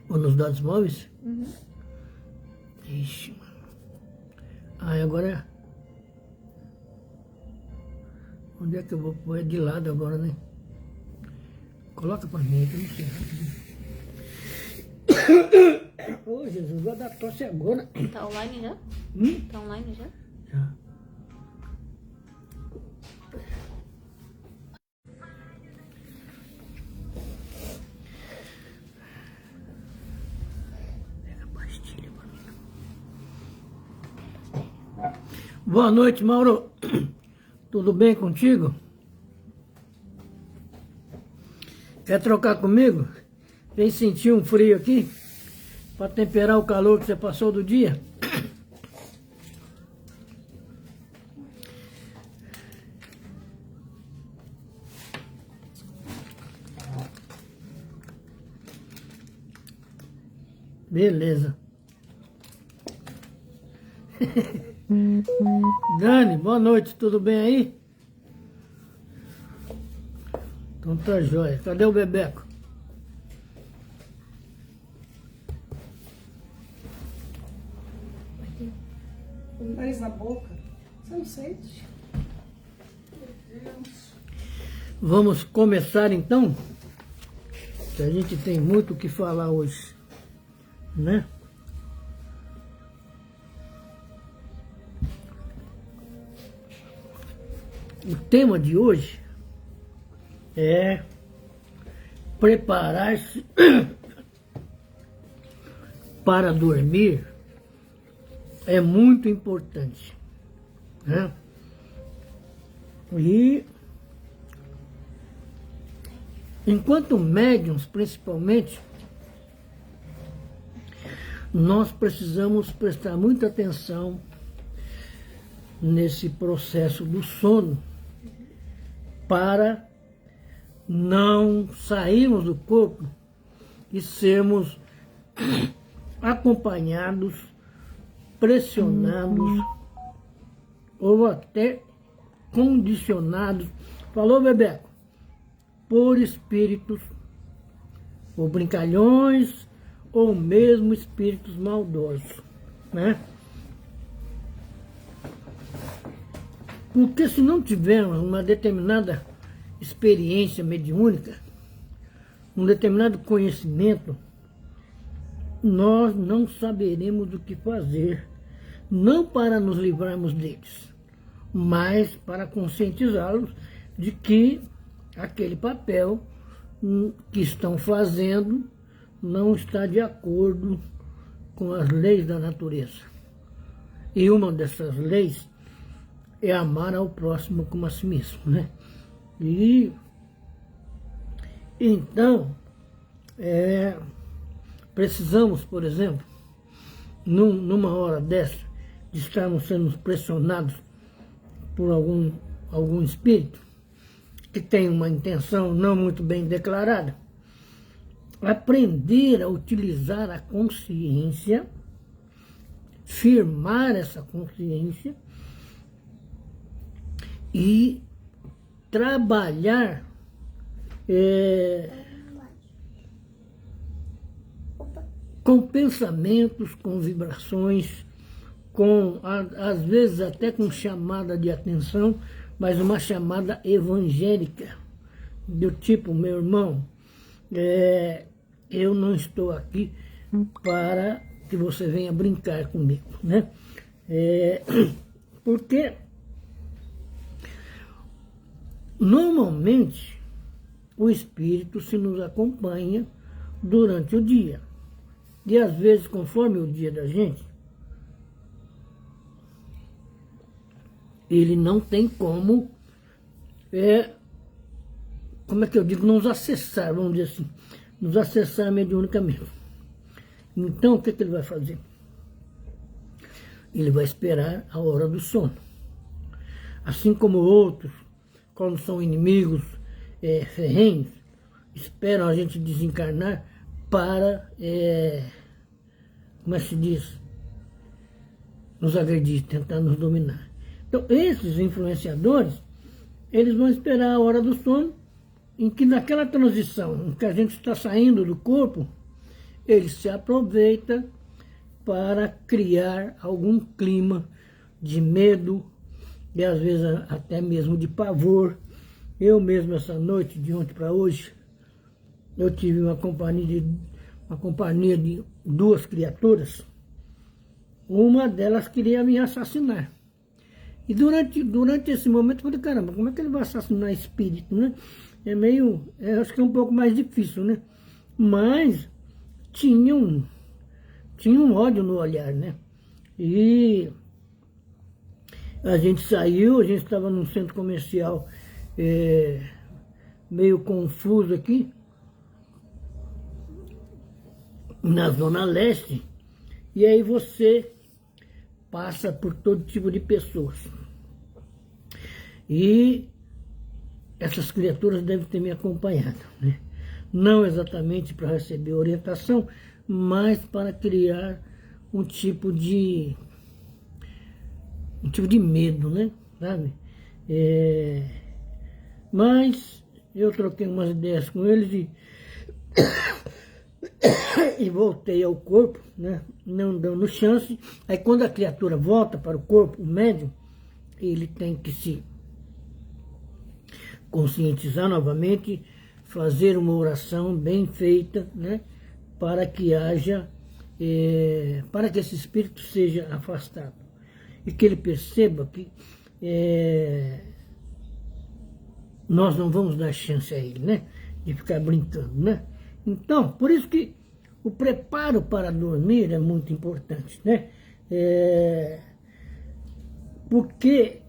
Ou nos dados móveis? Uhum. Ixi, mano. Ah, agora... Onde é que eu vou pôr? É de lado agora, né? Coloca pra mim, que eu não sei. Ô, Jesus, vai dar tosse agora. Tá online já? Tá online já? Já. Pega a pastilha pra mim. Boa noite, Mauro. Tudo bem contigo? Quer trocar comigo? Vem sentir um frio aqui? Para temperar o calor que você passou do dia? Beleza. Dani, boa noite, tudo bem aí? Então tá jóia. Cadê o Bebeco? Com o nariz na boca. Você não sente? Meu Deus. Vamos começar então? Que a gente tem muito o que falar hoje, né? O tema de hoje é preparar-se para dormir. É muito importante, né? E enquanto médiums, principalmente, nós precisamos prestar muita atenção nesse processo do sono para não sairmos do corpo e sermos acompanhados, pressionados ou até condicionados, falou, Bebeco, por espíritos ou brincalhões ou mesmo espíritos maldosos, né? Porque se não tivermos uma determinada experiência mediúnica, um determinado conhecimento, nós não saberemos o que fazer, não para nos livrarmos deles, mas para conscientizá-los de que aquele papel que estão fazendo não está de acordo com as leis da natureza. E uma dessas leis é amar ao próximo como a si mesmo, né? E então precisamos, por exemplo, numa hora dessa, de estarmos sendo pressionados por algum espírito que tem uma intenção não muito bem declarada, aprender a utilizar a consciência, firmar essa consciência e trabalhar com pensamentos, com vibrações, às vezes até com chamada de atenção, mas uma chamada evangélica, do tipo, meu irmão, eu não estou aqui para que você venha brincar comigo, né? Porque normalmente o espírito se nos acompanha durante o dia. E às vezes, conforme o dia da gente, ele não tem como é que eu digo, nos acessar, vamos dizer assim, nos acessar mediunicamente. Então, o que ele vai fazer? Ele vai esperar a hora do sono. Assim como outros, quando são inimigos ferrenhos, esperam a gente desencarnar para, como é que se diz, nos agredir, tentar nos dominar. Então, esses influenciadores, eles vão esperar a hora do sono em que naquela transição em que a gente está saindo do corpo, ele se aproveita para criar algum clima de medo e às vezes até mesmo de pavor. Eu mesmo essa noite, de ontem para hoje, eu tive uma companhia de duas criaturas. Uma delas queria me assassinar. E durante esse momento eu falei, caramba, como é que ele vai assassinar espírito, né? Acho que é um pouco mais difícil, né? Mas tinha um ódio no olhar, né? E a gente saiu, a gente estava num centro comercial meio confuso aqui, na Zona Leste, e aí você passa por todo tipo de pessoas. E essas criaturas devem ter me acompanhado, né? Não exatamente para receber orientação, mas para criar um tipo de medo, né? Sabe? Mas eu troquei umas ideias com eles e voltei ao corpo, né? Não dando chance. Aí quando a criatura volta para o corpo, o médium, ele tem que se conscientizar novamente, fazer uma oração bem feita, né? Para que haja, para que esse espírito seja afastado. E que ele perceba que nós não vamos dar chance a ele, né? De ficar brincando, né? Então, por isso que o preparo para dormir é muito importante, né? Porque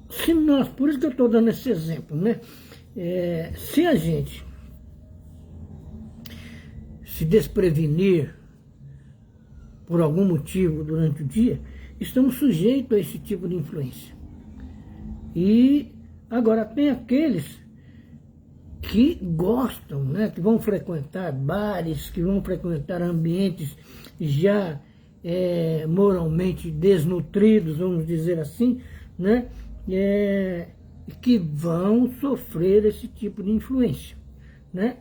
se nós, por isso que eu estou dando esse exemplo, né? Se a gente se desprevenir por algum motivo durante o dia, estamos sujeitos a esse tipo de influência. E agora tem aqueles que gostam, né, que vão frequentar bares, que vão frequentar ambientes já moralmente desnutridos, vamos dizer assim, né, que vão sofrer esse tipo de influência, né?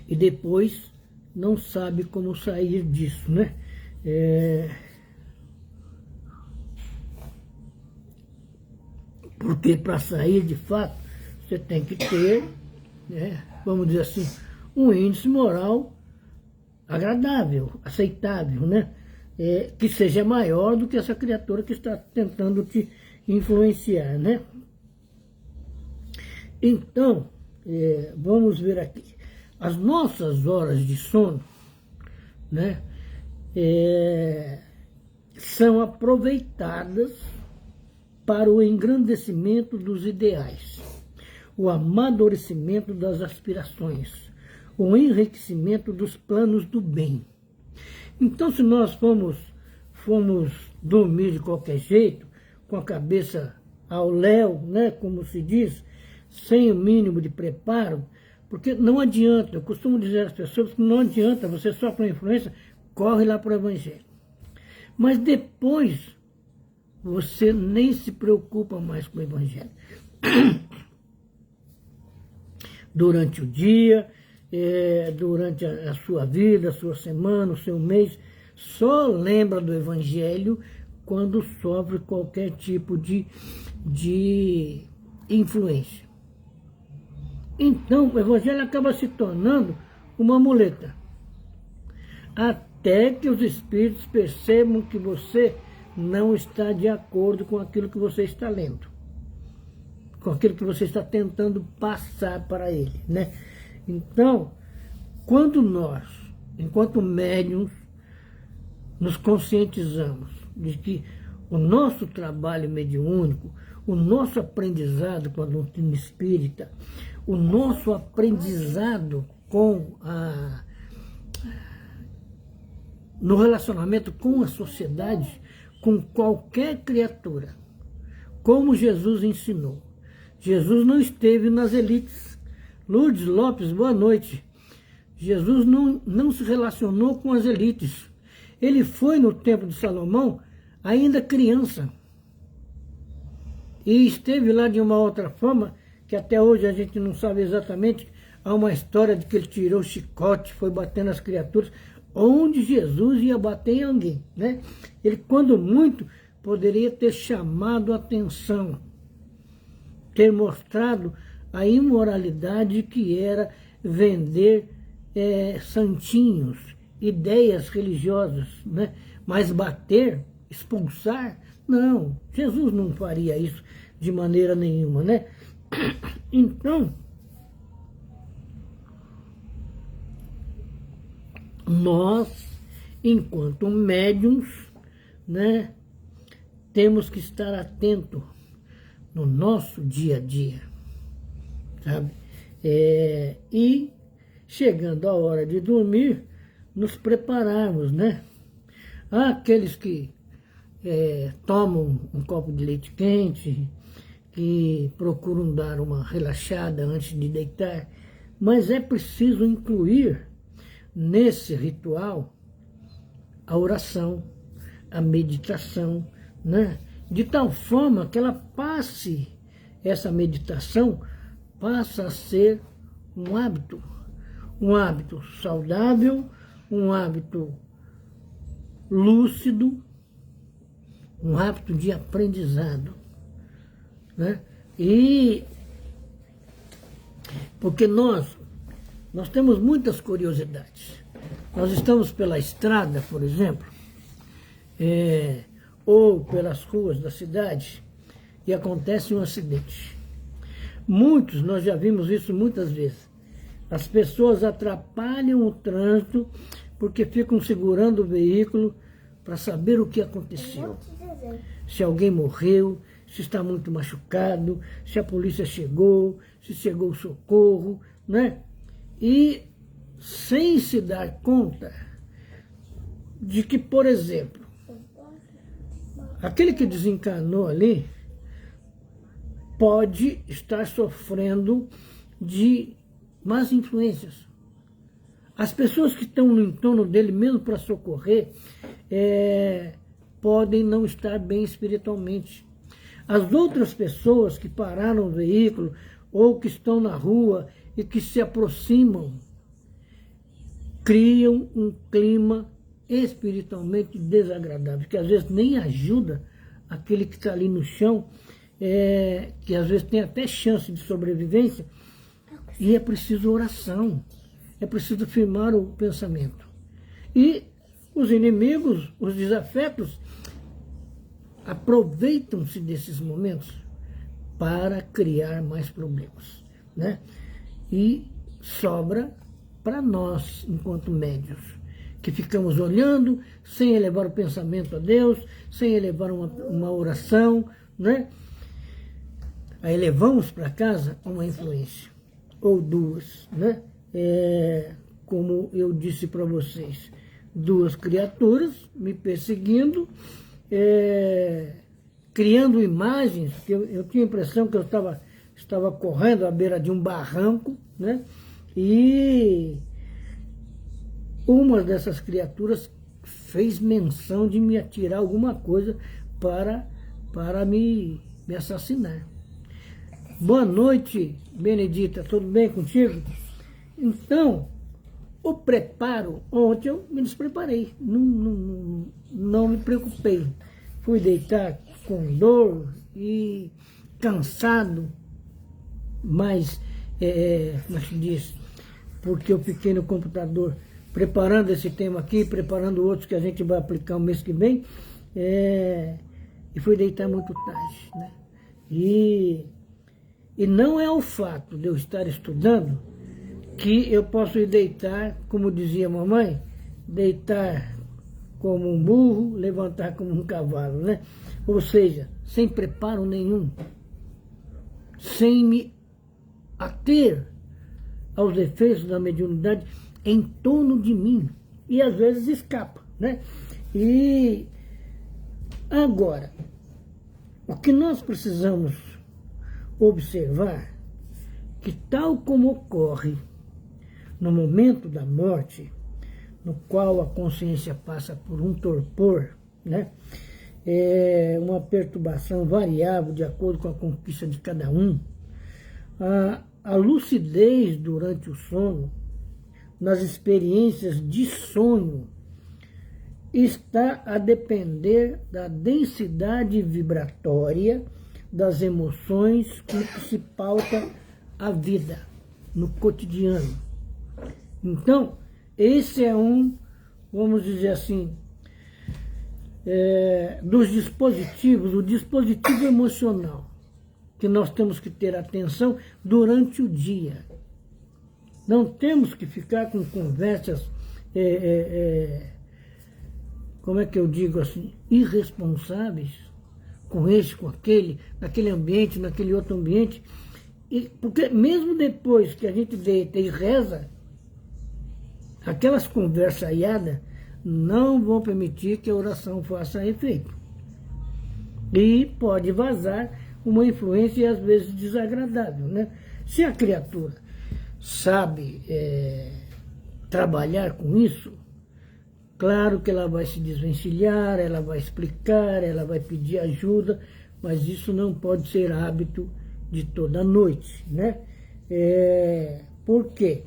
E depois não sabe como sair disso, né? Porque para sair de fato, você tem que ter, né, vamos dizer assim, um índice moral agradável, aceitável, né? Que seja maior do que essa criatura que está tentando te influenciar, né? Então, vamos ver aqui. As nossas horas de sono, né, são aproveitadas para o engrandecimento dos ideais, o amadurecimento das aspirações, o enriquecimento dos planos do bem. Então, se nós fomos dormir de qualquer jeito, com a cabeça ao léu, né, como se diz, sem o mínimo de preparo, porque não adianta, eu costumo dizer às pessoas que não adianta, você só com influência, corre lá para o Evangelho. Mas depois, você nem se preocupa mais com o Evangelho. Durante o dia, durante a sua vida, a sua semana, o seu mês, só lembra do Evangelho quando sofre qualquer tipo de influência. Então, o Evangelho acaba se tornando uma muleta. Até que os espíritos percebam que você não está de acordo com aquilo que você está lendo, com aquilo que você está tentando passar para ele, né? Então, quando nós, enquanto médiuns, nos conscientizamos de que o nosso trabalho mediúnico, o nosso aprendizado com a doutrina espírita, o nosso aprendizado no relacionamento com a sociedade, com qualquer criatura, como Jesus ensinou. Jesus não esteve nas elites. Lourdes Lopes, boa noite. Jesus não se relacionou com as elites. Ele foi no Templo de Salomão ainda criança. E esteve lá de uma outra forma, que até hoje a gente não sabe exatamente. Há uma história de que ele tirou o chicote, foi batendo as criaturas, onde Jesus ia bater em alguém, né? Ele, quando muito, poderia ter chamado a atenção, ter mostrado a imoralidade que era vender santinhos, ideias religiosas, né? Mas bater, expulsar, não, Jesus não faria isso de maneira nenhuma, né? Então, nós, enquanto médiums, né, temos que estar atentos no nosso dia a dia, sabe? E chegando a hora de dormir, nos prepararmos, né? Há aqueles que tomam um copo de leite quente, que procuram dar uma relaxada antes de deitar, mas é preciso incluir nesse ritual a oração, a meditação, né? De tal forma que essa meditação passa a ser um hábito saudável, um hábito lúcido, um hábito de aprendizado, né? E porque nós temos muitas curiosidades. Nós estamos pela estrada, por exemplo, ou pelas ruas da cidade, e acontece um acidente. Nós já vimos isso muitas vezes. As pessoas atrapalham o trânsito porque ficam segurando o veículo para saber o que aconteceu. Se alguém morreu, se está muito machucado, se a polícia chegou, se chegou o socorro, né? E sem se dar conta de que, por exemplo, aquele que desencarnou ali pode estar sofrendo de más influências. As pessoas que estão no entorno dele, mesmo para socorrer, podem não estar bem espiritualmente. As outras pessoas que pararam o veículo ou que estão na rua e que se aproximam, criam um clima espiritualmente desagradável, que às vezes nem ajuda aquele que está ali no chão, que às vezes tem até chance de sobrevivência, e é preciso oração, é preciso firmar o pensamento. E os inimigos, os desafetos, aproveitam-se desses momentos para criar mais problemas, né? E sobra para nós, enquanto médios, que ficamos olhando, sem elevar o pensamento a Deus, sem elevar uma oração, né? Aí levamos para casa uma influência, ou duas, né? Como eu disse para vocês, duas criaturas me perseguindo, criando imagens, que eu tinha a impressão que eu estava correndo à beira de um barranco, né? E uma dessas criaturas fez menção de me atirar alguma coisa para me assassinar. Boa noite, Benedita, tudo bem contigo? Então, o preparo, ontem eu me despreparei, não me preocupei. Fui deitar com dor e cansado, mas, como se diz, porque eu fiquei no computador preparando esse tema aqui, preparando outros que a gente vai aplicar o mês que vem, e fui deitar muito tarde, né? E não é o fato de eu estar estudando que eu posso ir deitar, como dizia a mamãe, deitar como um burro, levantar como um cavalo, né? Ou seja, sem preparo nenhum, sem me ater aos efeitos da mediunidade em torno de mim, e às vezes escapa, né? E agora, o que nós precisamos observar, que tal como ocorre no momento da morte, no qual a consciência passa por um torpor, né? é uma perturbação variável de acordo com a conquista de cada um. A lucidez durante o sono, nas experiências de sonho, está a depender da densidade vibratória das emoções com que se pauta a vida no cotidiano. Então, esse é vamos dizer assim, dos dispositivos, o dispositivo emocional, que nós temos que ter atenção durante o dia. Não temos que ficar com conversas, como é que eu digo assim, irresponsáveis, com esse, com aquele, naquele ambiente, naquele outro ambiente. Porque mesmo depois que a gente deita e reza, aquelas conversaiadas não vão permitir que a oração faça efeito. E pode vazar uma influência, às vezes, desagradável, né? Se a criatura sabe trabalhar com isso, claro que ela vai se desvencilhar, ela vai explicar, ela vai pedir ajuda, mas isso não pode ser hábito de toda noite, né? Por quê?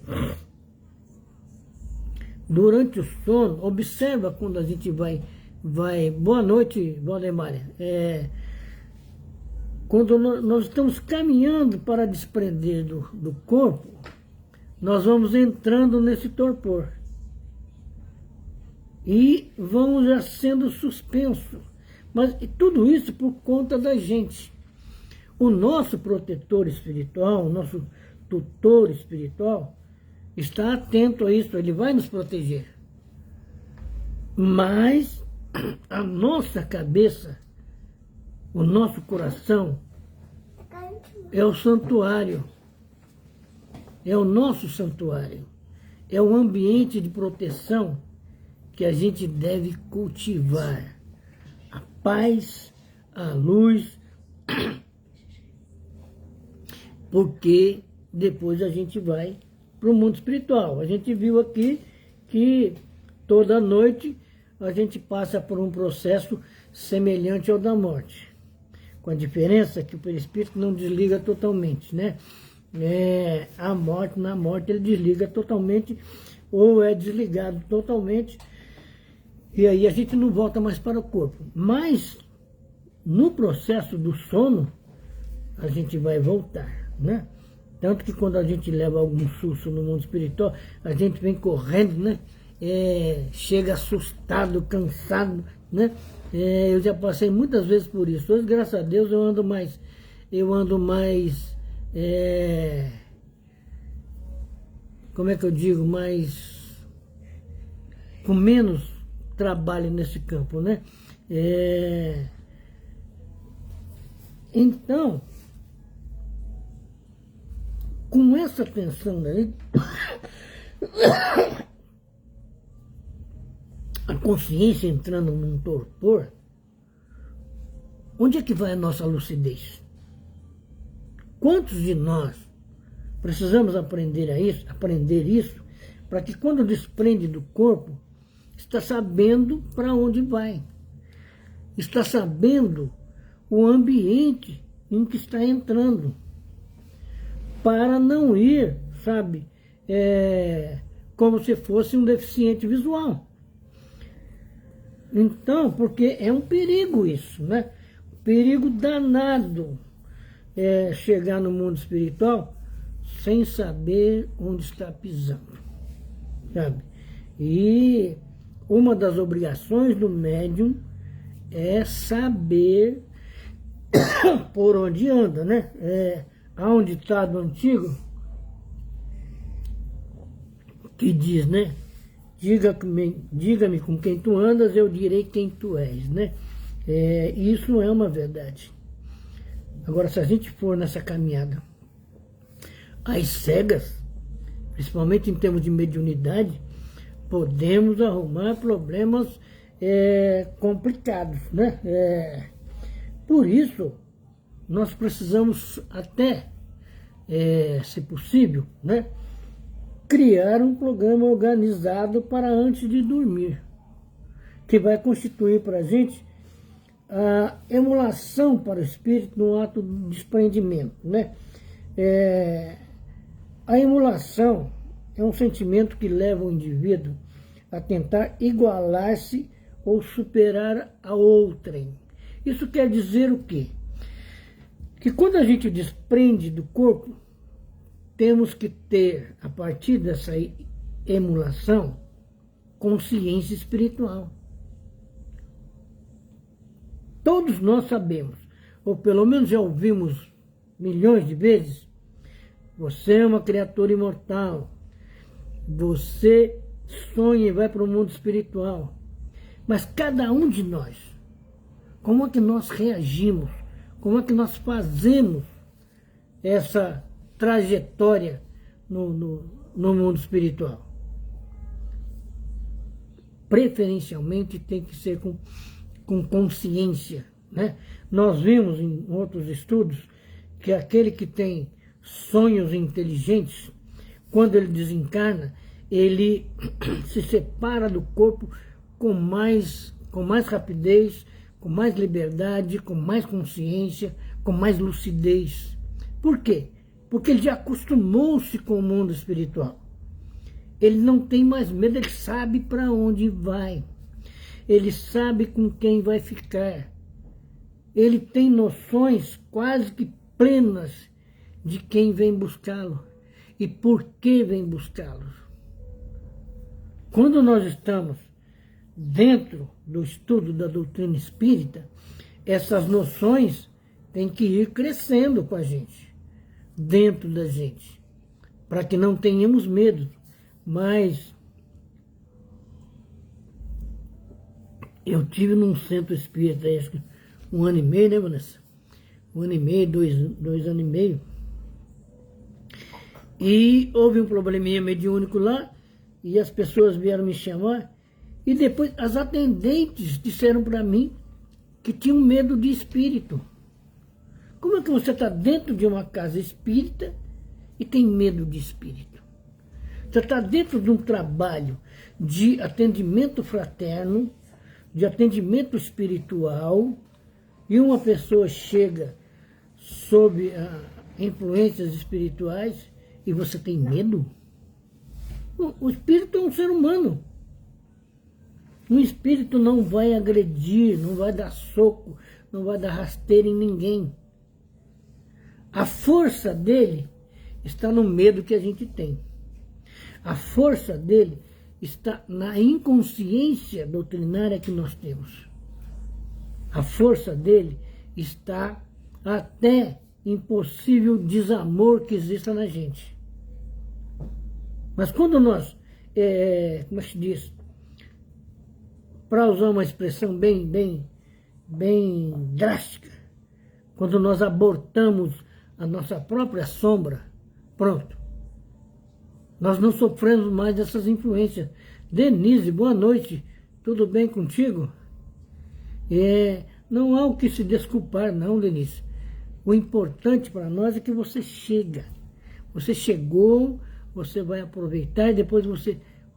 Durante o sono, observa quando a gente vai... Boa noite, Valdemária. Quando nós estamos caminhando para desprender do corpo, nós vamos entrando nesse torpor. E vamos já sendo suspensos. Mas tudo isso por conta da gente. O nosso protetor espiritual, o nosso tutor espiritual, está atento a isso, ele vai nos proteger. Mas a nossa cabeça, o nosso coração, é o santuário. É o nosso santuário. É o ambiente de proteção que a gente deve cultivar. A paz, a luz, porque depois a gente vai para o mundo espiritual. A gente viu aqui que toda noite a gente passa por um processo semelhante ao da morte. Com a diferença que o perispírito não desliga totalmente, né? Na morte ele desliga totalmente ou é desligado totalmente e aí a gente não volta mais para o corpo. Mas no processo do sono a gente vai voltar, né? Tanto que quando a gente leva algum susto no mundo espiritual, a gente vem correndo, né? Chega assustado, cansado, né? Eu já passei muitas vezes por isso. Hoje, graças a Deus, eu ando mais como é que eu digo, com menos trabalho nesse campo, né? Então, com essa tensão aí, a consciência entrando num torpor, onde é que vai a nossa lucidez? Quantos de nós precisamos aprender isso, para que quando desprende do corpo, está sabendo para onde vai, está sabendo o ambiente em que está entrando, para não ir, sabe, como se fosse um deficiente visual. Então, porque é um perigo isso, né? Perigo danado chegar no mundo espiritual sem saber onde está pisando, sabe? E uma das obrigações do médium é saber por onde anda, né? Há um ditado antigo que diz, né? Diga-me com quem tu andas, eu direi quem tu és, né? Isso é uma verdade. Agora, se a gente for nessa caminhada às cegas, principalmente em termos de mediunidade, podemos arrumar problemas complicados, né? Por isso, nós precisamos até, se possível, né, criar um programa organizado para antes de dormir, que vai constituir para a gente a emulação para o espírito no ato de desprendimento, né? A emulação é um sentimento que leva o indivíduo a tentar igualar-se ou superar a outrem. Isso quer dizer o quê? Que quando a gente desprende do corpo, temos que ter, a partir dessa emulação, consciência espiritual. Todos nós sabemos, ou pelo menos já ouvimos milhões de vezes, você é uma criatura imortal, você sonha e vai para o mundo espiritual. Mas cada um de nós, como é que nós reagimos? Como é que nós fazemos essa trajetória no mundo espiritual? Preferencialmente tem que ser com consciência, né? Nós vimos em outros estudos que aquele que tem sonhos inteligentes, quando ele desencarna, ele se separa do corpo com mais rapidez, com mais liberdade, com mais consciência, com mais lucidez. Por quê? Porque ele já acostumou-se com o mundo espiritual. Ele não tem mais medo, ele sabe para onde vai. Ele sabe com quem vai ficar. Ele tem noções quase que plenas de quem vem buscá-lo e por que vem buscá-lo. Quando nós estamos dentro do estudo da doutrina espírita, essas noções têm que ir crescendo com a gente, dentro da gente, para que não tenhamos medo. Mas eu tive num centro espírita, acho que 1 ano e meio, né, Vanessa? 1 ano e meio, 2 anos e meio. E houve um probleminha mediúnico lá, e as pessoas vieram me chamar, e depois as atendentes disseram para mim que tinham medo de espírito. Como é que você está dentro de uma casa espírita e tem medo de espírito? Você está dentro de um trabalho de atendimento fraterno, de atendimento espiritual, e uma pessoa chega sob influências espirituais e você tem medo? O espírito é um ser humano. Um espírito não vai agredir, não vai dar soco, não vai dar rasteira em ninguém. A força dele está no medo que a gente tem. A força dele está na inconsciência doutrinária que nós temos. A força dele está até em possível desamor que exista na gente. Mas quando nós, como se diz, para usar uma expressão bem drástica, quando nós abortamos a nossa própria sombra, pronto. Nós não sofremos mais dessas influências. Denise, boa noite. Tudo bem contigo? Não há o que se desculpar, não, Denise. O importante para nós é que você chega. Você chegou, você vai aproveitar e depois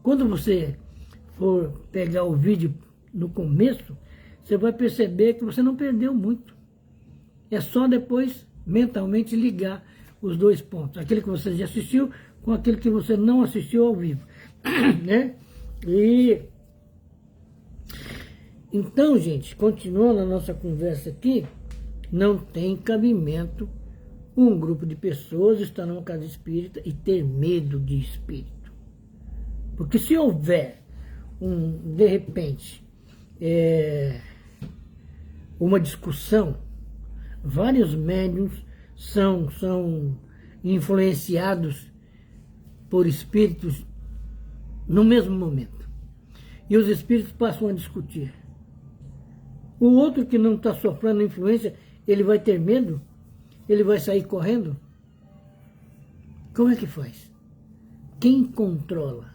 quando você for pegar o vídeo no começo, você vai perceber que você não perdeu muito. É só depois mentalmente ligar os dois pontos. Aquele que você já assistiu com aquele que você não assistiu ao vivo, né? Então, gente, continuando a nossa conversa aqui, não tem cabimento um grupo de pessoas estar numa casa espírita e ter medo de espírito. Porque se houver, de repente, uma discussão, vários médiuns são influenciados por espíritos no mesmo momento. E os espíritos passam a discutir. O outro que não está sofrendo influência, ele vai ter medo? Ele vai sair correndo? Como é que faz? Quem controla?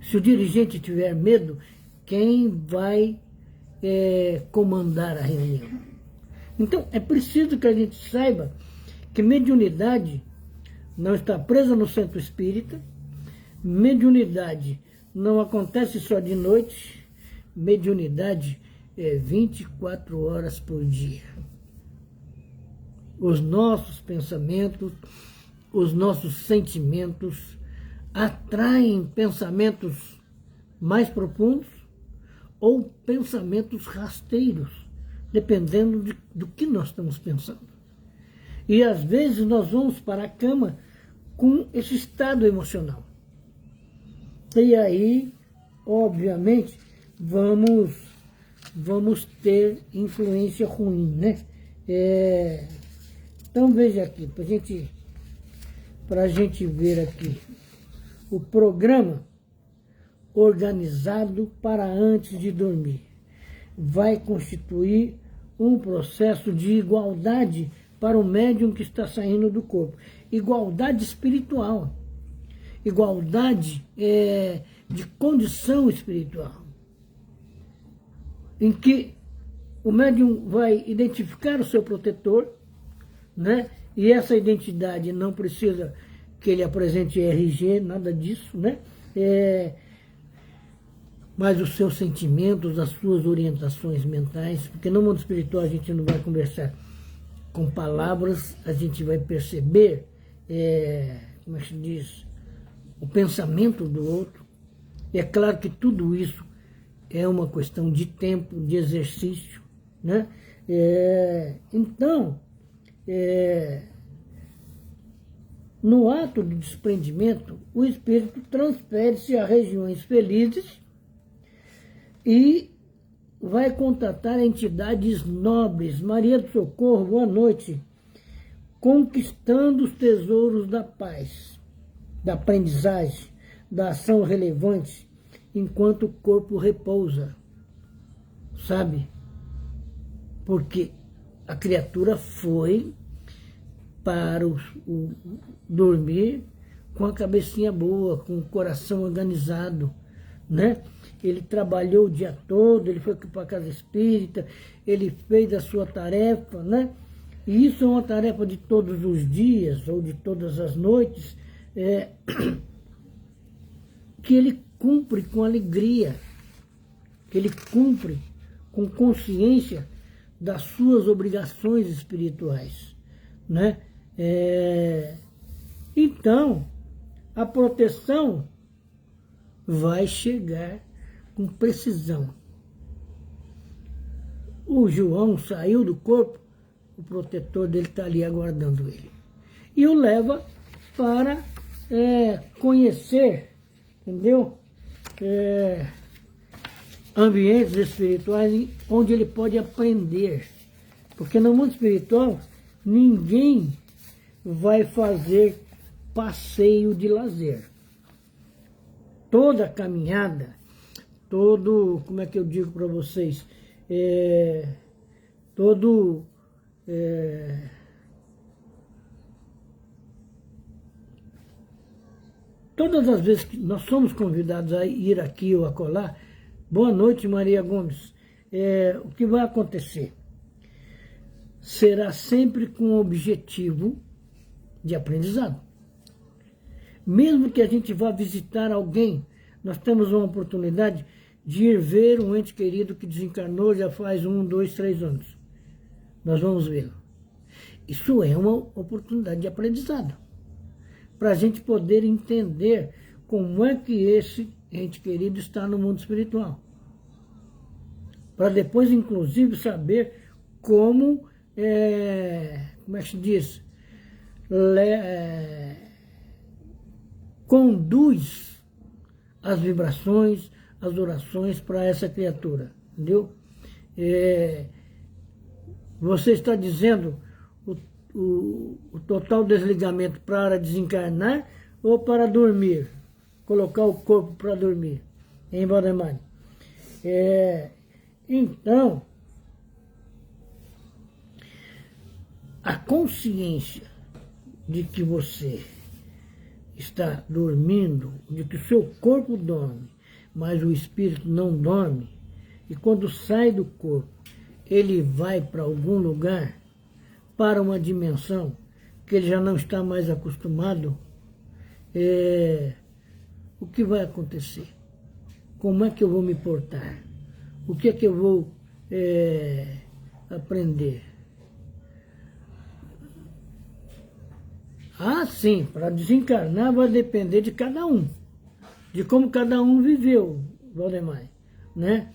Se o dirigente tiver medo, quem vai comandar a reunião? Então, é preciso que a gente saiba que mediunidade não está presa no centro espírita, mediunidade não acontece só de noite, mediunidade 24 horas por dia. Os nossos pensamentos, os nossos sentimentos atraem pensamentos mais profundos ou pensamentos rasteiros, dependendo do que nós estamos pensando. E às vezes nós vamos para a cama com esse estado emocional. E aí, obviamente, vamos ter influência ruim, né? Então veja aqui, para a gente ver aqui, o programa organizado para antes de dormir vai constituir um processo de igualdade para o médium que está saindo do corpo. Igualdade espiritual. Igualdade de condição espiritual. Em que o médium vai identificar o seu protetor, né? E essa identidade não precisa que ele apresente RG, nada disso, né? Mas os seus sentimentos, as suas orientações mentais, porque no mundo espiritual a gente não vai conversar com palavras, a gente vai perceber, como é que se diz, o pensamento do outro. E é claro que tudo isso é uma questão de tempo, de exercício, né? Então, no ato de desprendimento, o espírito transfere-se a regiões felizes e vai contatar entidades nobres. Maria do Socorro, boa noite. Conquistando os tesouros da paz, da aprendizagem, da ação relevante, enquanto o corpo repousa. Sabe? Porque a criatura foi para o dormir com a cabecinha boa, com o coração organizado, né? Ele trabalhou o dia todo, ele foi para a casa espírita, ele fez a sua tarefa, né? E isso é uma tarefa de todos os dias, ou de todas as noites, que ele cumpre com alegria, que ele cumpre com consciência das suas obrigações espirituais, né? Então, a proteção vai chegar com precisão. O João saiu do corpo, o protetor dele está ali aguardando ele. E o leva para conhecer, entendeu? Ambientes espirituais onde ele pode aprender. Porque no mundo espiritual, ninguém vai fazer passeio de lazer. Toda caminhada, como é que eu digo para vocês, todas as vezes que nós somos convidados a ir aqui ou acolá, boa noite, Maria Gomes, o que vai acontecer? Será sempre com o objetivo de aprendizado. Mesmo que a gente vá visitar alguém, nós temos uma oportunidade de ir ver um ente querido que desencarnou já faz 1, 2, 3 anos. Nós vamos vê-lo. Isso é uma oportunidade de aprendizado, para a gente poder entender como é que esse ente querido está no mundo espiritual. Para depois, inclusive, saber como é que se diz? Conduz as vibrações, as orações para essa criatura, entendeu? Você está dizendo o total desligamento para desencarnar ou para dormir? Colocar o corpo para dormir, em Valdemar. Então, a consciência de que você está dormindo, de que o seu corpo dorme, mas o espírito não dorme, e quando sai do corpo, ele vai para algum lugar, para uma dimensão que ele já não está mais acostumado, o que vai acontecer? Como é que eu vou me portar? O que é que eu vou aprender? Ah, sim, para desencarnar vai depender de cada um, de como cada um viveu, Valdemar, né?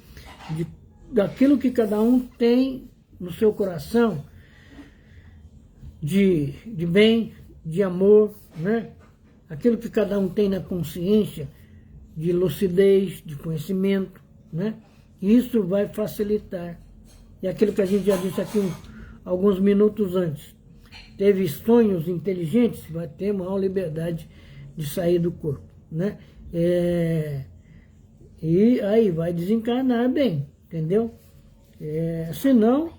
Daquilo que cada um tem no seu coração, de bem, de amor, né? Aquilo que cada um tem na consciência, de lucidez, de conhecimento, né? Isso vai facilitar. E aquilo que a gente já disse aqui alguns minutos antes, teve sonhos inteligentes, vai ter maior liberdade de sair do corpo, né? E aí vai desencarnar bem, entendeu? Senão,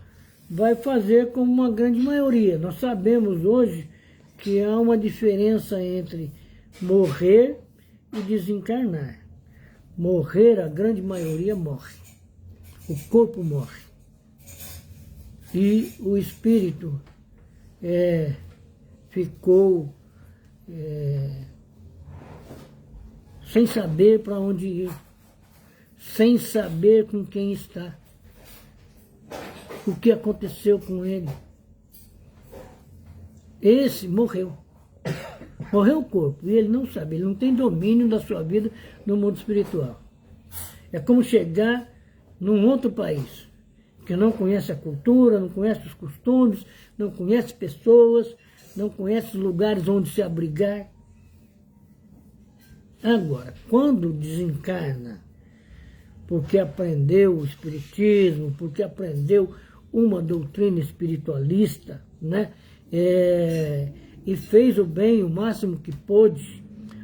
vai fazer como uma grande maioria. Nós sabemos hoje que há uma diferença entre morrer e desencarnar. Morrer, a grande maioria morre. O corpo morre. E o espírito ficou sem saber para onde ir, sem saber com quem está, o que aconteceu com ele. Esse morreu. Morreu o corpo, e ele não sabe, ele não tem domínio da sua vida no mundo espiritual. É como chegar num outro país, que não conhece a cultura, não conhece os costumes, não conhece pessoas, não conhece lugares onde se abrigar. Agora, quando desencarna, porque aprendeu o espiritismo, porque aprendeu uma doutrina espiritualista, né? E fez o bem o máximo que pôde,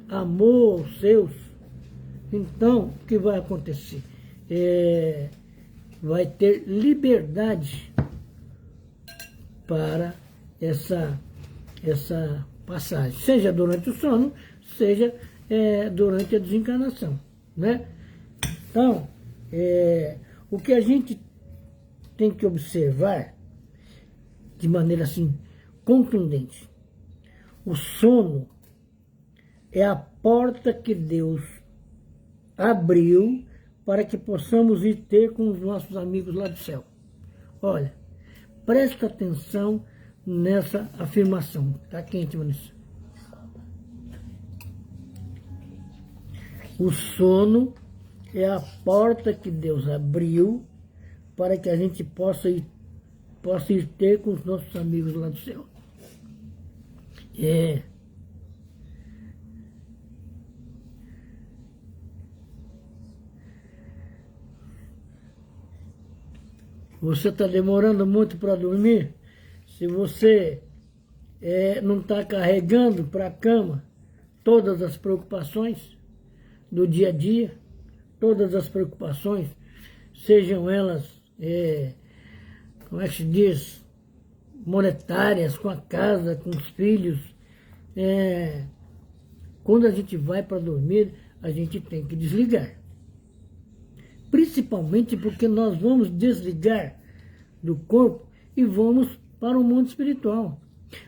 amou aos seus, então, o que vai acontecer? Vai ter liberdade para essa passagem, seja durante o sono, seja durante a desencarnação, né? Então, o que a gente tem que observar de maneira assim contundente, o sono é a porta que Deus abriu para que possamos ir ter com os nossos amigos lá do céu. Olha, presta atenção nessa afirmação. Está quente, Vanessa. O sono é a porta que Deus abriu para que a gente possa ir ter com os nossos amigos lá do céu. Você está demorando muito para dormir? Se você não está carregando para a cama todas as preocupações do dia a dia, todas as preocupações, sejam elas, como é que se diz, monetárias, com a casa, com os filhos. Quando a gente vai para dormir, a gente tem que desligar. Principalmente porque nós vamos desligar do corpo e vamos para o mundo espiritual.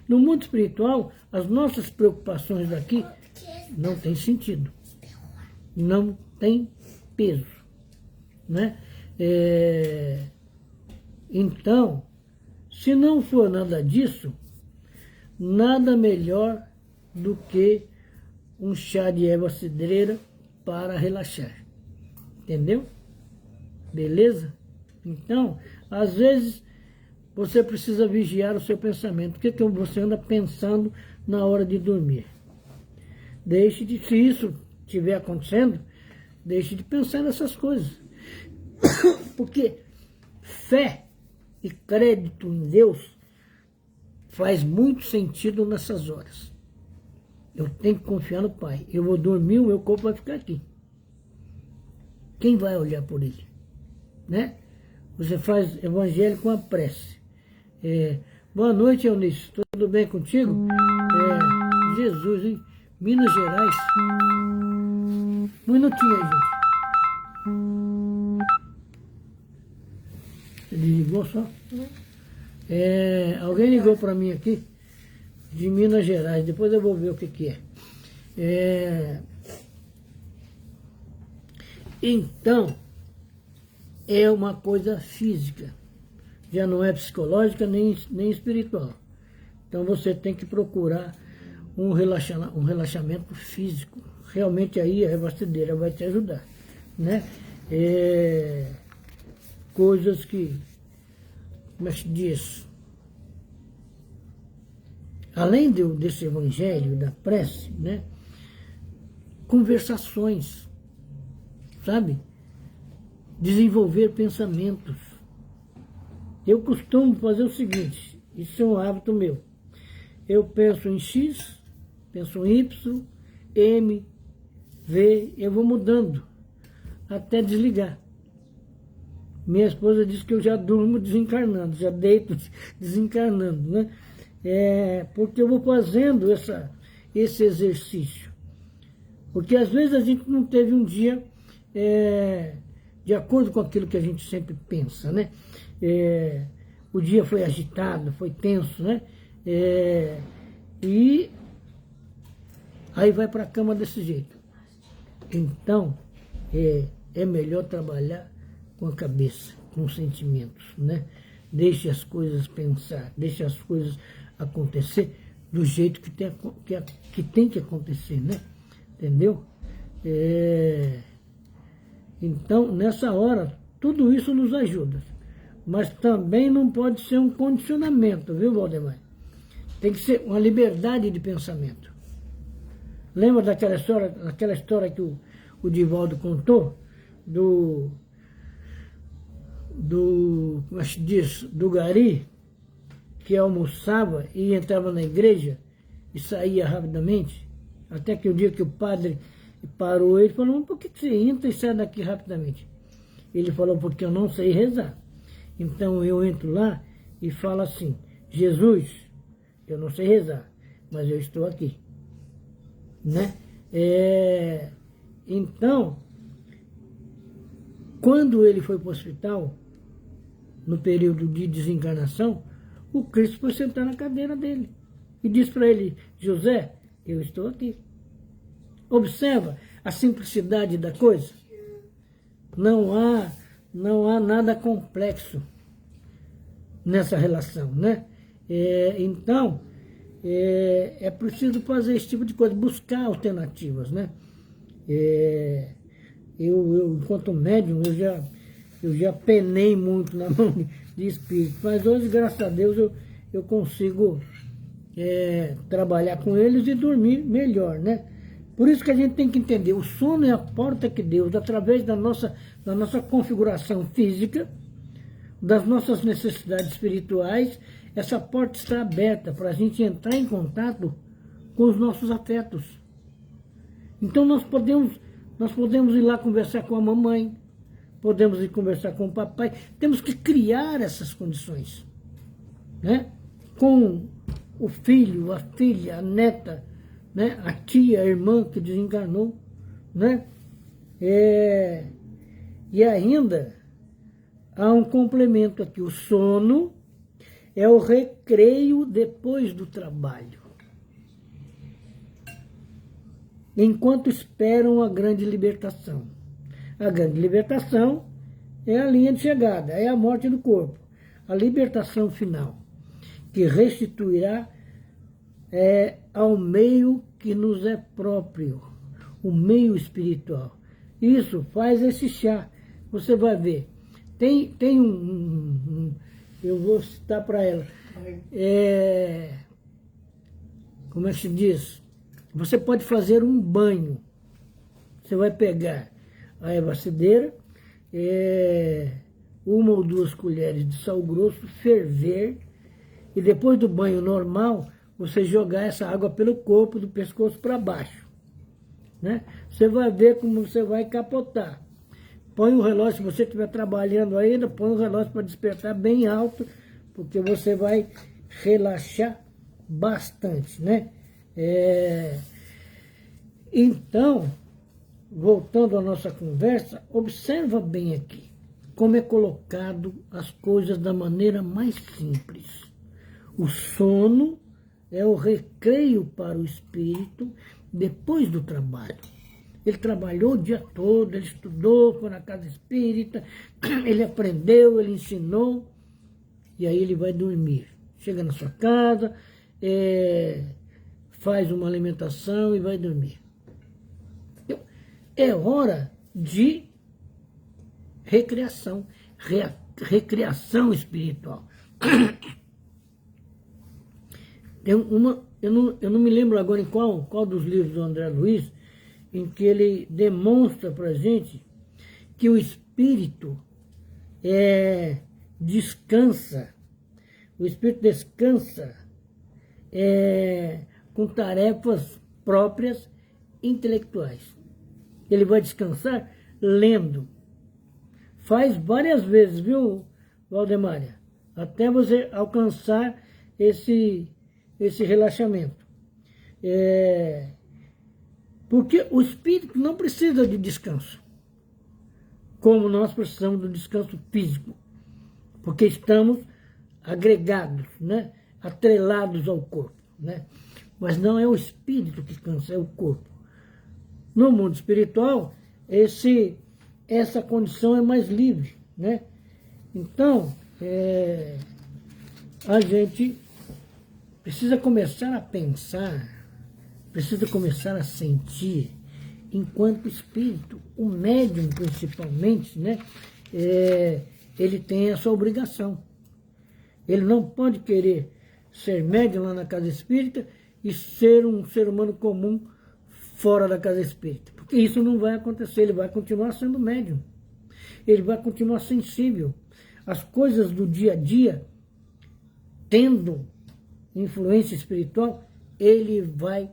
No mundo espiritual, as nossas preocupações daqui não têm sentido, não tem peso, né? Então, se não for nada disso, nada melhor do que um chá de erva cidreira para relaxar. Entendeu? Beleza? Então, às vezes, você precisa vigiar o seu pensamento. O que você anda pensando na hora de dormir? Se isso estiver acontecendo, deixe de pensar nessas coisas. Porque fé e crédito em Deus faz muito sentido nessas horas. Eu tenho que confiar no Pai. Eu vou dormir, o meu corpo vai ficar aqui. Quem vai olhar por ele? Né? Você faz evangelho com a prece. Boa noite, Eunice. Tudo bem contigo? Jesus, hein? Minas Gerais. Um minutinho aí, gente. Você desligou só? Alguém ligou para mim aqui, de Minas Gerais. Depois eu vou ver o que é. Então, é uma coisa física, já não é psicológica nem espiritual. Então você tem que procurar um relaxamento físico. Realmente aí a rebastedeira vai te ajudar, né? Coisas que, como é que se diz? Além desse evangelho, da prece, né? Conversações, sabe? Desenvolver pensamentos. Eu costumo fazer o seguinte, isso é um hábito meu. Eu penso em X, penso em Y, M, V, eu vou mudando até desligar. Minha esposa diz que eu já durmo desencarnando, já deito desencarnando, né? Porque eu vou fazendo esse exercício. Porque às vezes a gente não teve um dia de acordo com aquilo que a gente sempre pensa, né? O dia foi agitado, foi tenso, né? E aí vai para a cama desse jeito. Então, é melhor trabalhar com a cabeça, com os sentimentos, né? Deixe as coisas pensar, deixe as coisas acontecer do jeito que tem que acontecer, né? Entendeu? Então, nessa hora, tudo isso nos ajuda. Mas também não pode ser um condicionamento, viu, Valdemar? Tem que ser uma liberdade de pensamento. Lembra daquela história que o Divaldo contou? Como é que se diz? Do gari, que almoçava e entrava na igreja e saía rapidamente, até que o dia que o padre parou ele, falou, por que você entra e sai daqui rapidamente? Ele falou, porque eu não sei rezar. Então eu entro lá e falo assim, Jesus, eu não sei rezar, mas eu estou aqui. Né? Então, quando ele foi para o hospital, no período de desencarnação, o Cristo foi sentar na cadeira dele e disse para ele, José, eu estou aqui. Observa a simplicidade da coisa. Não há nada complexo nessa relação, né? Então, é preciso fazer esse tipo de coisa, buscar alternativas, né? Eu enquanto médium, eu já penei muito na mão de espírito, mas hoje, graças a Deus, eu consigo trabalhar com eles e dormir melhor, né? Por isso que a gente tem que entender, o sono é a porta que Deus, através da nossa configuração física, das nossas necessidades espirituais, essa porta está aberta para a gente entrar em contato com os nossos afetos. Então nós podemos ir lá conversar com a mamãe, podemos ir conversar com o papai, temos que criar essas condições, né? Com o filho, a filha, a neta, né? A tia, a irmã que desencarnou, né? E ainda há um complemento aqui, o sono é o recreio depois do trabalho, enquanto esperam a grande libertação. A grande libertação é a linha de chegada, é a morte do corpo, a libertação final, que restituirá ao meio que nos é próprio, o meio espiritual. Isso faz esse chá. Você vai ver. Tem eu vou citar para ela. Como é que se diz? Você pode fazer um banho. Você vai pegar a ervacedeira, 1 ou 2 colheres de sal grosso, ferver, e depois do banho normal, você jogar essa água pelo corpo, do pescoço para baixo, né? Você vai ver como você vai capotar. Põe o relógio, se você estiver trabalhando ainda, põe o relógio para despertar bem alto, porque você vai relaxar bastante, né? Então, voltando à nossa conversa, observa bem aqui como é colocado as coisas da maneira mais simples. O sono é o recreio para o espírito depois do trabalho, Ele trabalhou o dia todo, ele estudou, foi na casa espírita, ele aprendeu, ele ensinou, e aí ele vai dormir. Chega na sua casa, faz uma alimentação e vai dormir. Então, é hora de recreação, recreação espiritual. Eu não me lembro agora em qual dos livros do André Luiz, em que ele demonstra para a gente que o espírito descansa, com tarefas próprias intelectuais. Ele vai descansar lendo. Faz várias vezes, viu, Valdemária? Até você alcançar esse relaxamento. Porque o espírito não precisa de descanso, como nós precisamos do descanso físico, porque estamos agregados, né? Atrelados ao corpo, né? Mas não é o espírito que cansa, é o corpo. No mundo espiritual, essa condição é mais livre, né? Então, a gente precisa começar a pensar, precisa começar a sentir, enquanto espírito, o médium principalmente, né? Ele tem essa obrigação. Ele não pode querer ser médium lá na casa espírita e ser um ser humano comum fora da casa espírita. Porque isso não vai acontecer, ele vai continuar sendo médium. Ele vai continuar sensível. As coisas do dia a dia, tendo influência espiritual, ele vai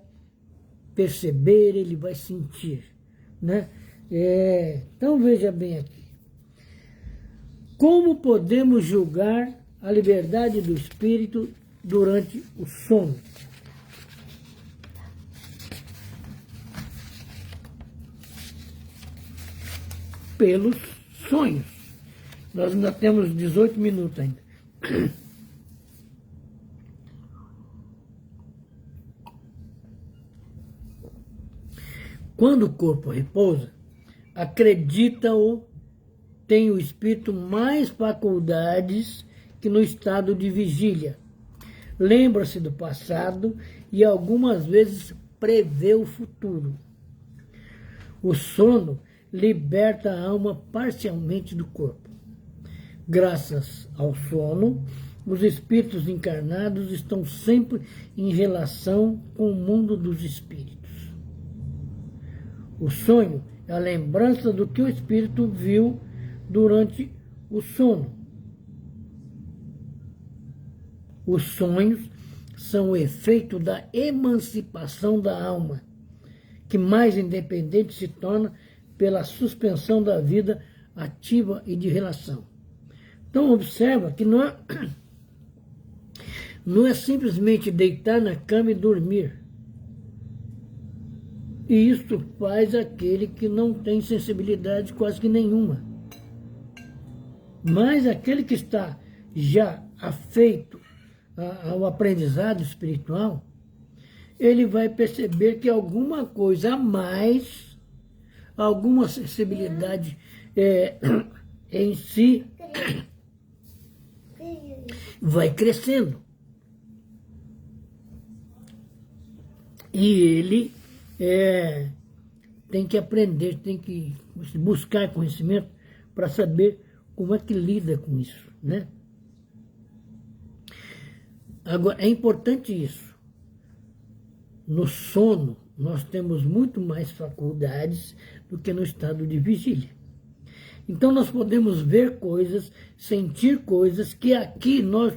perceber, ele vai sentir, né? Então veja bem aqui. Como podemos julgar a liberdade do espírito durante o sono? Pelos sonhos. Nós ainda temos 18 minutos ainda. Quando o corpo repousa, acredita-o, tem o espírito mais faculdades que no estado de vigília. Lembra-se do passado e algumas vezes prevê o futuro. O sono liberta a alma parcialmente do corpo. Graças ao sono, os espíritos encarnados estão sempre em relação com o mundo dos espíritos. O sonho é a lembrança do que o espírito viu durante o sono. Os sonhos são o efeito da emancipação da alma, que mais independente se torna pela suspensão da vida ativa e de relação. Então observa que não é simplesmente deitar na cama e dormir. E isso faz aquele que não tem sensibilidade quase que nenhuma. Mas aquele que está já afeito ao aprendizado espiritual, ele vai perceber que alguma coisa a mais, alguma sensibilidade em si, vai crescendo. E ele tem que aprender, tem que buscar conhecimento para saber como é que lida com isso, né? Agora, é importante isso. No sono, nós temos muito mais faculdades do que no estado de vigília. Então, nós podemos ver coisas, sentir coisas que aqui nós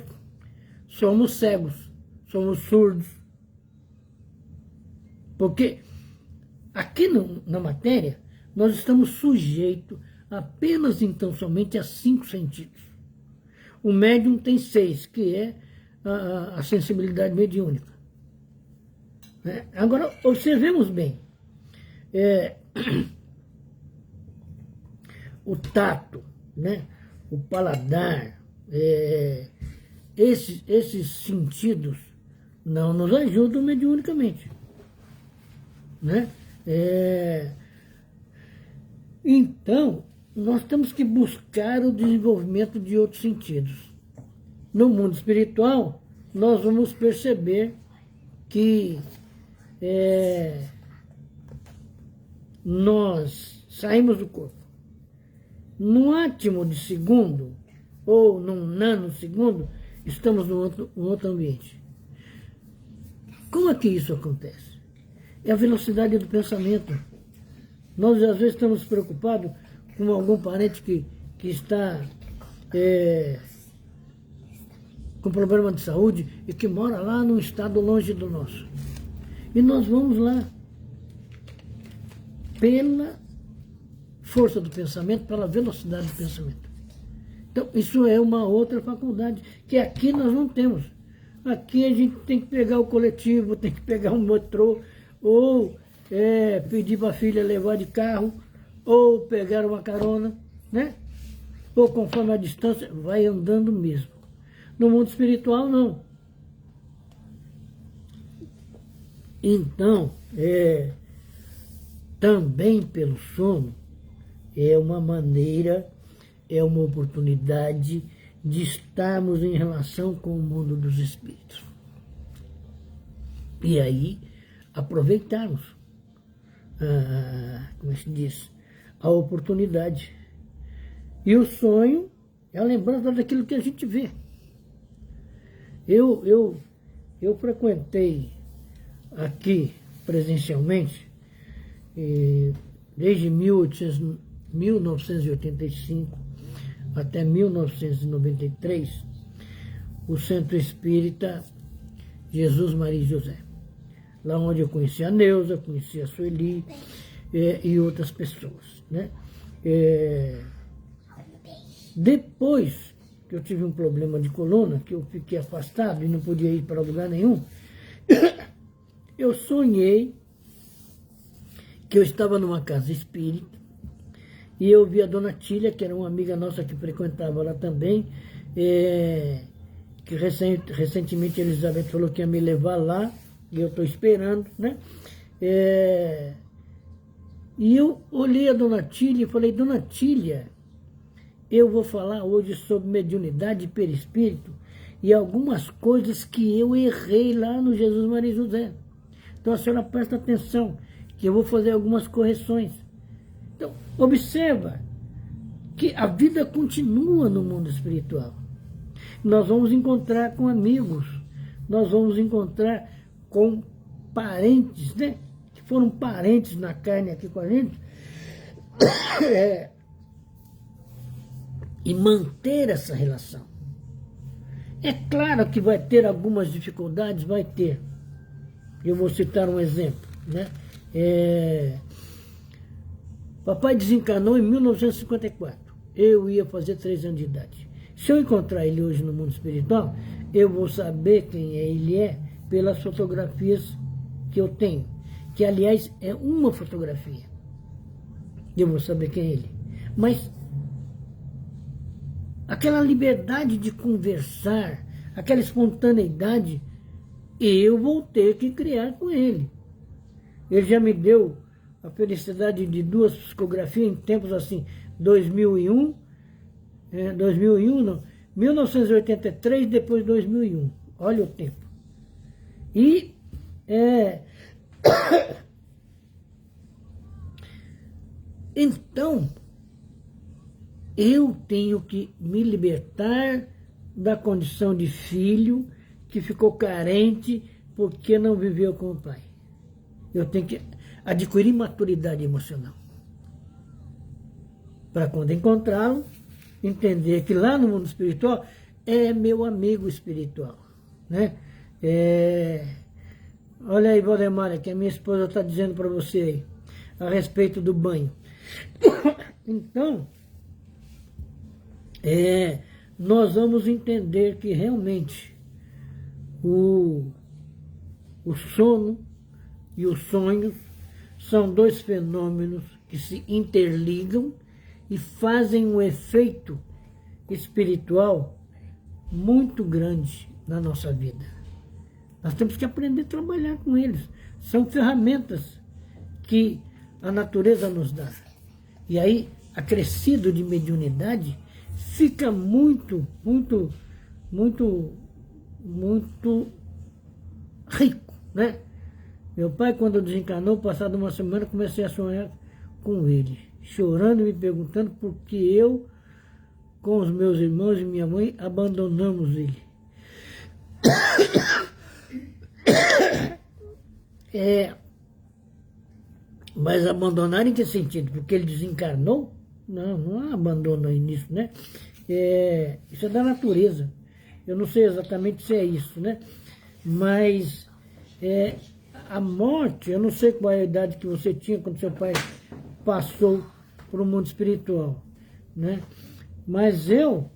somos cegos, somos surdos. Porque aqui na matéria, nós estamos sujeitos apenas então somente a 5 sentidos. O médium tem 6, que é a sensibilidade mediúnica. Agora, observemos bem. O tato, né? O paladar, esses sentidos não nos ajudam mediunicamente, né? Então, nós temos que buscar o desenvolvimento de outros sentidos. No mundo espiritual, nós vamos perceber que nós saímos do corpo. Num átimo de segundo, ou num nanosegundo, estamos num outro ambiente. Como é que isso acontece? É a velocidade do pensamento. Nós, às vezes, estamos preocupados com algum parente que está com problema de saúde e que mora lá num estado longe do nosso. E nós vamos lá pela força do pensamento, pela velocidade do pensamento. Então, isso é uma outra faculdade que aqui nós não temos. Aqui a gente tem que pegar o coletivo, tem que pegar um metrô, ou pedir para a filha levar de carro, ou pegar uma carona, né? Ou conforme a distância, vai andando mesmo. No mundo espiritual, não. Então, também pelo sono, é uma maneira, é uma oportunidade de estarmos em relação com o mundo dos espíritos. E aí, aproveitarmos, como se diz, a oportunidade. E o sonho é a lembrança daquilo que a gente vê. Eu frequentei aqui presencialmente, desde 1985 até 1993, o Centro Espírita Jesus, Maria e José. Lá onde eu conheci a Neuza, conheci a Sueli e outras pessoas, né? Depois que eu tive um problema de coluna, que eu fiquei afastado e não podia ir para lugar nenhum, eu sonhei que eu estava numa casa espírita e eu vi a dona Tília, que era uma amiga nossa que frequentava lá também, que recentemente a Elizabeth falou que ia me levar lá, e eu estou esperando, né? E eu olhei a dona Tília e falei, dona Tília, eu vou falar hoje sobre mediunidade e perispírito e algumas coisas que eu errei lá no Jesus, Maria e José. Então a senhora presta atenção, que eu vou fazer algumas correções. Então, observa que a vida continua no mundo espiritual. Nós vamos encontrar com amigos, nós vamos encontrar com parentes, né? Que foram parentes na carne aqui com a gente. E manter essa relação. É claro que vai ter algumas dificuldades, vai ter. Eu vou citar um exemplo, né? Papai desencarnou em 1954. Eu ia fazer 3 anos de idade. Se eu encontrar ele hoje no mundo espiritual, eu vou saber quem ele é pelas fotografias que eu tenho. Que, aliás, é uma fotografia. Eu vou saber quem é ele. Mas aquela liberdade de conversar, aquela espontaneidade, eu vou ter que criar com ele. Ele já me deu a felicidade de 2 psicografias em tempos assim, 2001, 1983, depois 2001. Olha o tempo. E então, eu tenho que me libertar da condição de filho que ficou carente porque não viveu com o pai. Eu tenho que adquirir maturidade emocional. Para quando encontrá-lo, entender que lá no mundo espiritual é meu amigo espiritual, né? Olha aí, Valdemar, que a minha esposa está dizendo para você aí, a respeito do banho. Então, nós vamos entender que realmente o sono e os sonhos são 2 fenômenos que se interligam e fazem um efeito espiritual muito grande na nossa vida. Nós temos que aprender a trabalhar com eles. São ferramentas que a natureza nos dá. E aí, acrescido de mediunidade, fica muito rico, né? Meu pai, quando desencarnou, passado uma semana, comecei a sonhar com ele, chorando e me perguntando por que eu, com os meus irmãos e minha mãe, abandonamos ele. Mas abandonar em que sentido? Porque ele desencarnou? Não, não há abandono nisso, né? Isso é da natureza. Eu não sei exatamente se é isso, né? Mas a morte, eu não sei qual é a idade que você tinha quando seu pai passou para o mundo espiritual, né? Mas eu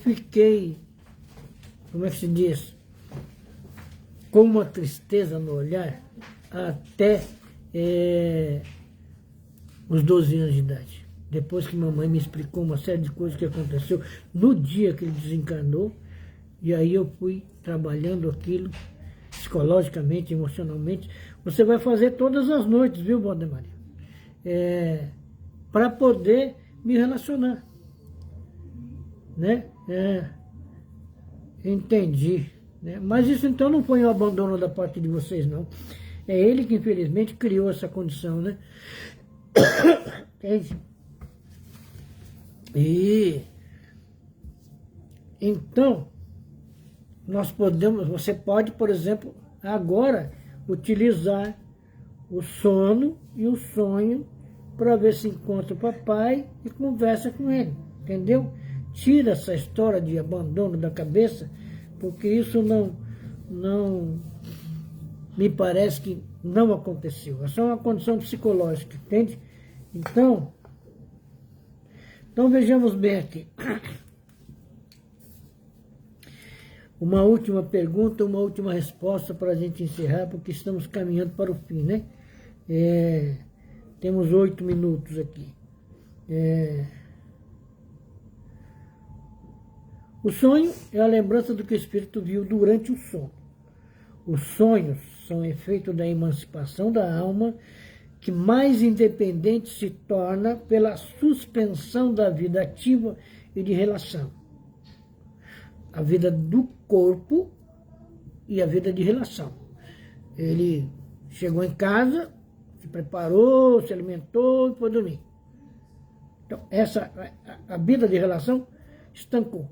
fiquei, como é que se diz, com uma tristeza no olhar até os 12 anos de idade. Depois que mamãe me explicou uma série de coisas que aconteceu no dia que ele desencarnou, e aí eu fui trabalhando aquilo psicologicamente, emocionalmente. Você vai fazer todas as noites, viu, Valdemaria? Para poder me relacionar, né? Entendi, né? Mas isso então não foi um abandono da parte de vocês, não. É ele que infelizmente criou essa condição, né? Entende? E então você pode, por exemplo, agora utilizar o sono e o sonho para ver se encontra o papai e conversa com ele, entendeu? Tira essa história de abandono da cabeça, porque isso não me parece que não aconteceu. É só uma condição psicológica, entende? Então vejamos bem aqui. Uma última pergunta, uma última resposta para a gente encerrar, porque estamos caminhando para o fim, né? Temos 8 minutos aqui. O sonho é a lembrança do que o espírito viu durante o sono. Os sonhos são efeito da emancipação da alma, que mais independente se torna pela suspensão da vida ativa e de relação. A vida do corpo e a vida de relação. Ele chegou em casa, se preparou, se alimentou e foi dormir. Então, a vida de relação estancou.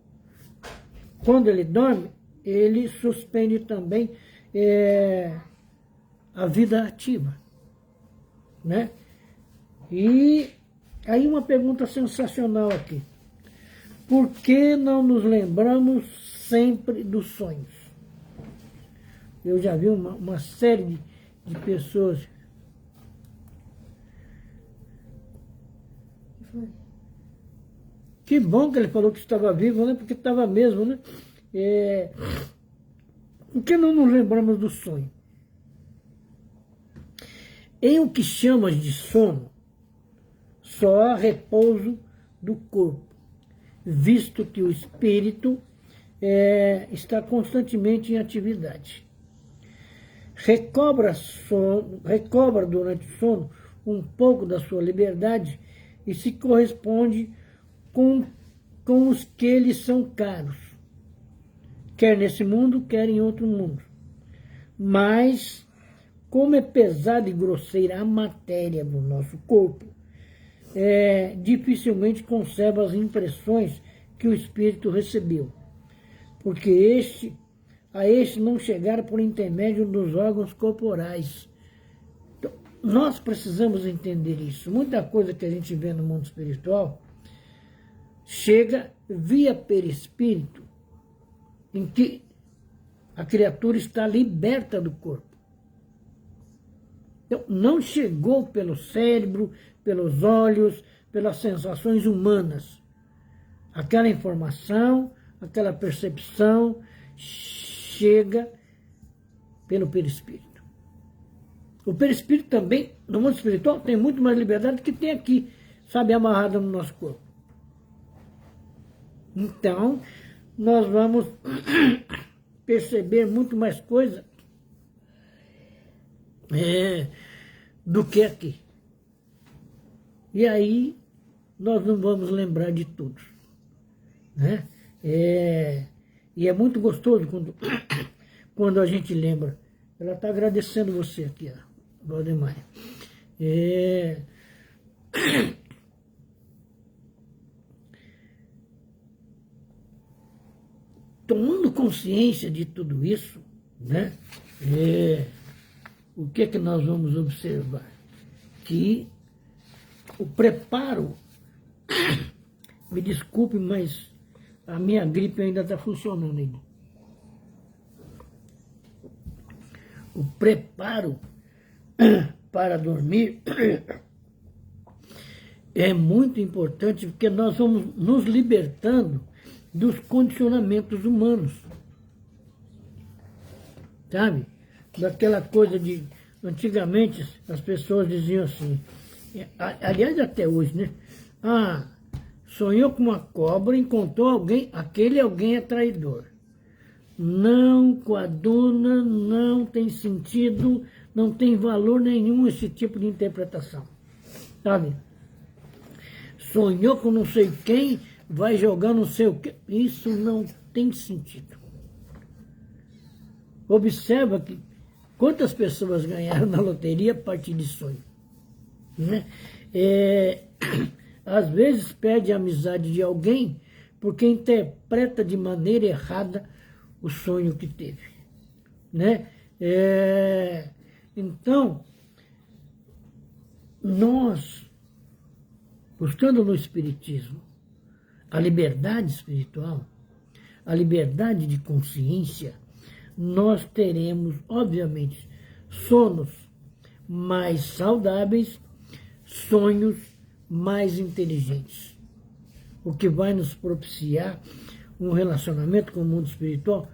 Quando ele dorme, ele suspende também a vida ativa, né? E aí uma pergunta sensacional aqui. Por que não nos lembramos sempre dos sonhos? Eu já vi uma série de pessoas. Que bom que ele falou que estava vivo, né? Porque estava mesmo, né? Por que não nos lembramos do sonho? Em o que chamas de sono, só há repouso do corpo, visto que o espírito está constantemente em atividade. Recobra durante o sono um pouco da sua liberdade e se corresponde com os que lhes são caros, quer nesse mundo, quer em outro mundo. Mas, como é pesada e grosseira a matéria do nosso corpo, dificilmente conserva as impressões que o espírito recebeu, porque a este não chegar por intermédio dos órgãos corporais. Então, nós precisamos entender isso. Muita coisa que a gente vê no mundo espiritual chega via perispírito, em que a criatura está liberta do corpo. Então, não chegou pelo cérebro, pelos olhos, pelas sensações humanas. Aquela informação, aquela percepção chega pelo perispírito. O perispírito também, no mundo espiritual, tem muito mais liberdade do que tem aqui, sabe, amarrado no nosso corpo. Então, nós vamos perceber muito mais coisa do que aqui. E aí nós não vamos lembrar de tudo, né? E é muito gostoso quando a gente lembra. Ela está agradecendo você aqui, ó, Valdemar. Tomando consciência de tudo isso, né? O que é que nós vamos observar? Que o preparo, me desculpe, mas a minha gripe ainda está funcionando ainda. O preparo para dormir é muito importante, porque nós vamos nos libertando dos condicionamentos humanos, sabe? Daquela coisa de... Antigamente as pessoas diziam assim, aliás até hoje, né? Ah, sonhou com uma cobra, encontrou alguém, aquele alguém é traidor. Não coaduna, não tem sentido, não tem valor nenhum esse tipo de interpretação, sabe? Sonhou com não sei quem, vai jogar não sei o quê. Isso não tem sentido. Observa que quantas pessoas ganharam na loteria a partir de sonho, né? Às vezes perde a amizade de alguém porque interpreta de maneira errada o sonho que teve, né? Então, nós, buscando no Espiritismo a liberdade espiritual, a liberdade de consciência, nós teremos, obviamente, sonos mais saudáveis, sonhos mais inteligentes, o que vai nos propiciar um relacionamento com o mundo espiritual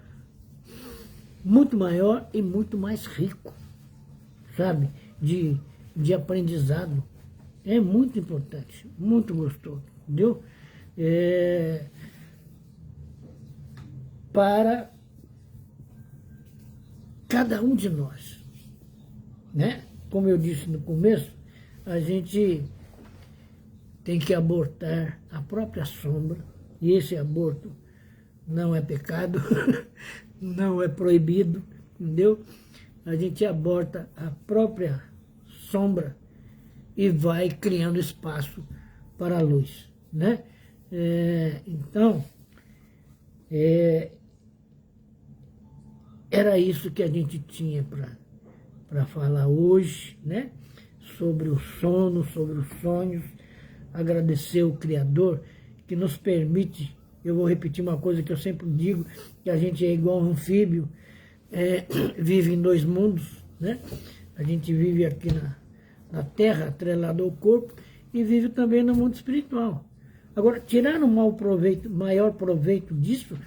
muito maior e muito mais rico, sabe, de aprendizado. É muito importante, muito gostoso, entendeu? Para cada um de nós, né? Como eu disse no começo, a gente tem que abortar a própria sombra, e esse aborto não é pecado, não é proibido, entendeu? A gente aborta a própria sombra e vai criando espaço para a luz, né? Então, era isso que a gente tinha para falar hoje, né? Sobre o sono, sobre os sonhos. Agradecer o Criador que nos permite, eu vou repetir uma coisa que eu sempre digo, que a gente é igual a um anfíbio, vive em dois mundos, né? A gente vive aqui na Terra, atrelado ao corpo, e vive também no mundo espiritual. Agora, tirar maior proveito disso,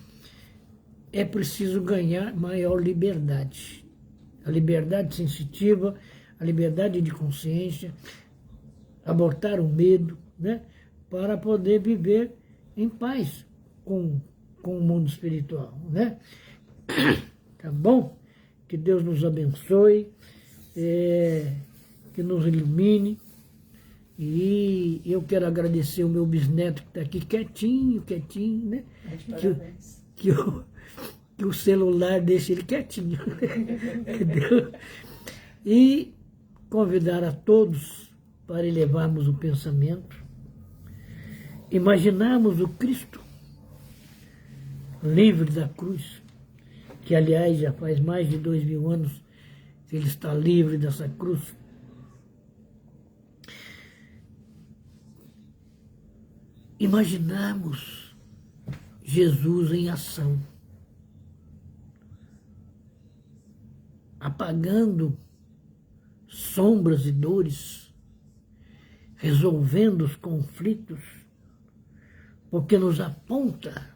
é preciso ganhar maior liberdade. A liberdade sensitiva, a liberdade de consciência, abortar o medo, né? Para poder viver em paz com o mundo espiritual, né? Tá bom? Que Deus nos abençoe, que nos ilumine. E eu quero agradecer o meu bisneto que está aqui quietinho, né? Que o celular deixa ele quietinho. Entendeu? E convidar a todos para elevarmos o pensamento, imaginarmos o Cristo livre da cruz, que aliás já faz mais de 2000 anos que ele está livre dessa cruz. Imaginarmos Jesus em ação, apagando sombras e dores, resolvendo os conflitos, porque nos aponta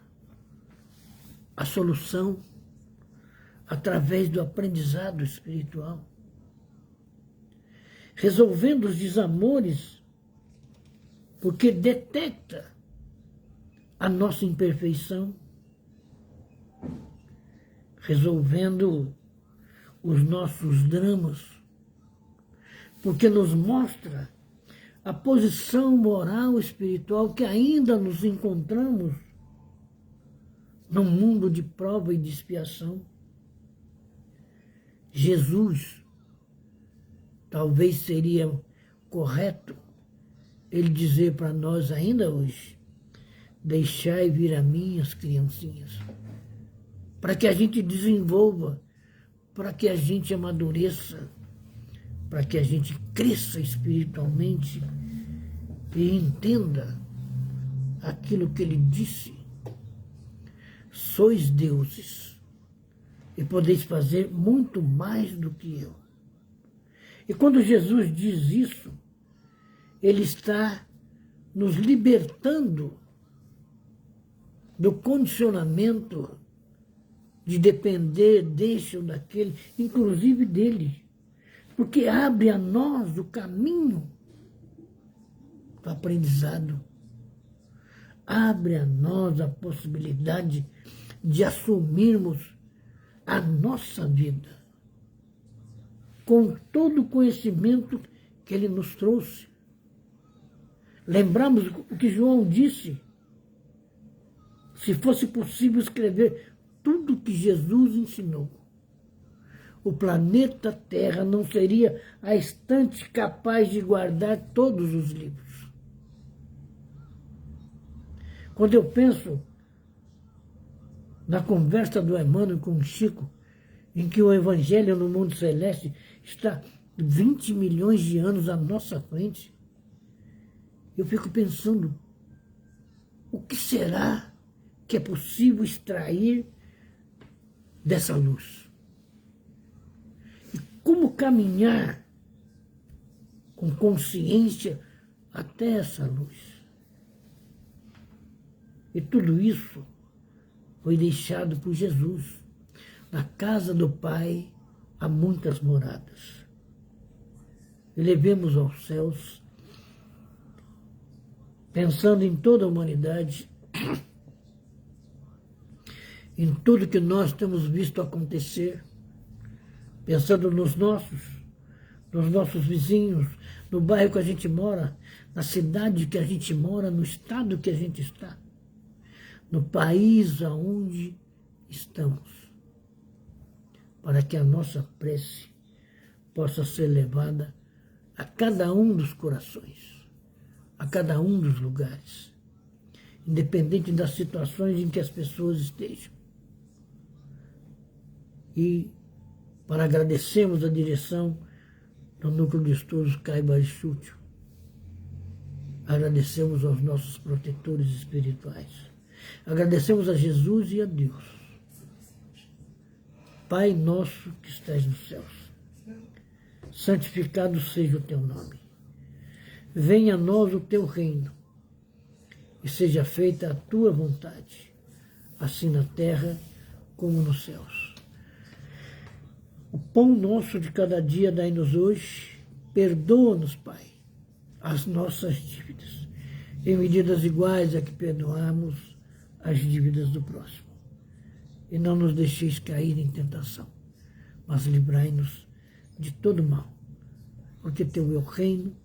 a solução através do aprendizado espiritual, resolvendo os desamores, porque detecta a nossa imperfeição, resolvendo os nossos dramas, porque nos mostra a posição moral e espiritual que ainda nos encontramos num mundo de prova e de expiação. Jesus, talvez seria correto ele dizer para nós ainda hoje: deixai vir a mim as criancinhas, para que a gente desenvolva, para que a gente amadureça, para que a gente cresça espiritualmente e entenda aquilo que ele disse. Sois deuses e podeis fazer muito mais do que eu. E quando Jesus diz isso, ele está nos libertando do condicionamento de depender deste ou daquele, inclusive dele, porque abre a nós o caminho do aprendizado, abre a nós a possibilidade de assumirmos a nossa vida com todo o conhecimento que ele nos trouxe. Lembramos o que João disse: se fosse possível escrever tudo o que Jesus ensinou, o planeta Terra não seria a estante capaz de guardar todos os livros. Quando eu penso na conversa do Emmanuel com o Chico, em que o Evangelho no mundo celeste está 20 milhões de anos à nossa frente, eu fico pensando, o que será que é possível extrair dessa luz? E como caminhar com consciência até essa luz? E tudo isso foi deixado por Jesus. Na casa do Pai há muitas moradas. Elevemos aos céus, pensando em toda a humanidade, em tudo que nós temos visto acontecer, pensando nos nossos vizinhos, no bairro que a gente mora, na cidade que a gente mora, no estado que a gente está, no país aonde estamos, para que a nossa prece possa ser levada a cada um dos corações, a cada um dos lugares, independente das situações em que as pessoas estejam. E para agradecermos a direção do Núcleo de Estudos Caiba Chútil, agradecemos aos nossos protetores espirituais, agradecemos a Jesus e a Deus. Pai nosso que estás nos céus, santificado seja o teu nome. Venha a nós o teu reino e seja feita a tua vontade, assim na terra como nos céus. O pão nosso de cada dia dai-nos hoje, perdoa-nos, Pai, as nossas dívidas, em medidas iguais a que perdoamos as dívidas do próximo. E não nos deixeis cair em tentação, mas livrai-nos de todo mal, porque teu é o reino,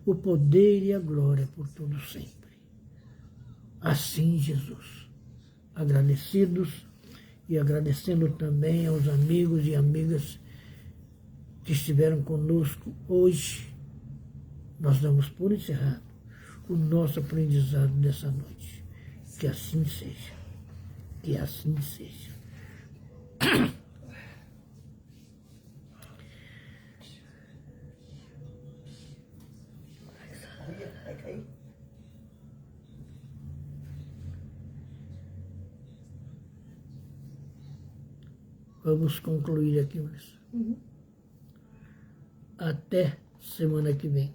o poder e a glória por todo sempre. Assim, Jesus, agradecidos e agradecendo também aos amigos e amigas que estiveram conosco hoje, nós damos por encerrado o nosso aprendizado dessa noite. Que assim seja. Que assim seja. Vai cair. Vamos concluir aqui, Marisa. Até semana que vem.